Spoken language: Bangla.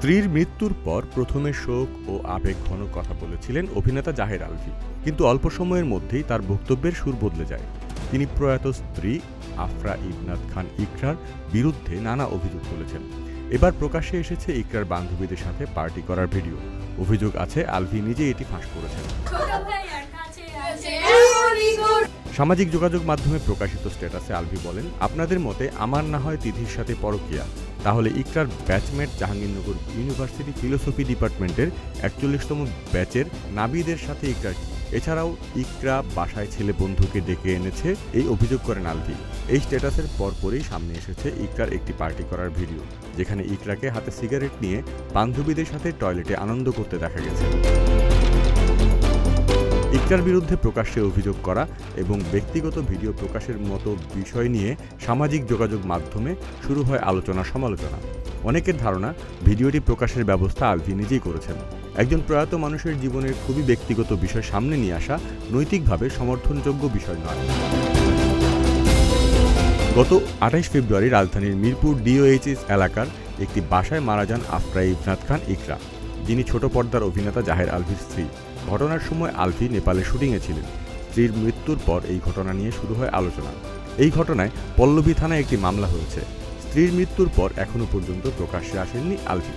স্ত্রীর মৃত্যুর পর প্রথমে শোক ও আবেগ ঘন কথা বলেছিলেন অভিনেতা জাহের আলভী, কিন্তু অল্প সময়ের মধ্যেই তার বক্তব্যের সুর বদলে যায়। তিনি প্রয়াত স্ত্রী আফরা ইবনাত খান ইকরার বিরুদ্ধে নানা অভিযোগ তুলেছেন। এবার প্রকাশ্যে এসেছে ইকরার বান্ধবীদের সাথে পার্টি করার ভিডিও। অভিযোগ আছে আলভী নিজে এটি ফাঁস করেছেন। সামাজিক যোগাযোগ মাধ্যমে প্রকাশিত স্ট্যাটাসে আলভী বলেন, আপনাদের মতে আমার না হয় তিথির সাথে পরকীয়া, তাহলে ইকরার ব্যাচমেট জাহাঙ্গীরনগর ইউনিভার্সিটি ফিলোসফি ডিপার্টমেন্টের ৪১তম ব্যাচের নাবিদের সাথে ইকরার কি? এছাড়াও ইকরা বাসায় ছেলে বন্ধুকে ডেকে এনেছে এই অভিযোগ করেন আলভী। এই স্ট্যাটাসের পরপরই সামনে এসেছে ইকরার একটি পার্টি করার ভিডিও, যেখানে ইকরাকে হাতে সিগারেট নিয়ে বান্ধবীদের সাথে টয়লেটে আনন্দ করতে দেখা গেছে। ইকরার বিরুদ্ধে প্রকাশ্যে অভিযোগ করা এবং ব্যক্তিগত ভিডিও প্রকাশের মতো বিষয় নিয়ে সামাজিক যোগাযোগ মাধ্যমে শুরু হয় আলোচনা সমালোচনা। অনেকের ধারণা ভিডিওটি প্রকাশের ব্যবস্থা আলভী নিজেই করেছেন। একজন প্রয়াত মানুষের জীবনের খুবই ব্যক্তিগত বিষয় সামনে নিয়ে আসা নৈতিকভাবে সমর্থনযোগ্য বিষয় নয়। গত ২৮ ফেব্রুয়ারি রাজধানীর মিরপুর ডিওএইচএস এলাকার একটি বাসায় মারা যান আফরা ইবনাত খান ইকরা, যিনি ছোট পর্দার অভিনেতা জাহের আলভীর স্ত্রী। ঘটনার সময় আলভী নেপালে শুটিংয়ে ছিলেন। স্ত্রীর মৃত্যুর পর এই ঘটনা নিয়ে শুরু হয় আলোচনা। এই ঘটনায় পল্লবী থানায় একটি মামলা হয়েছে। স্ত্রীর মৃত্যুর পর এখনও পর্যন্ত প্রকাশ্যে আসেননি আলভী।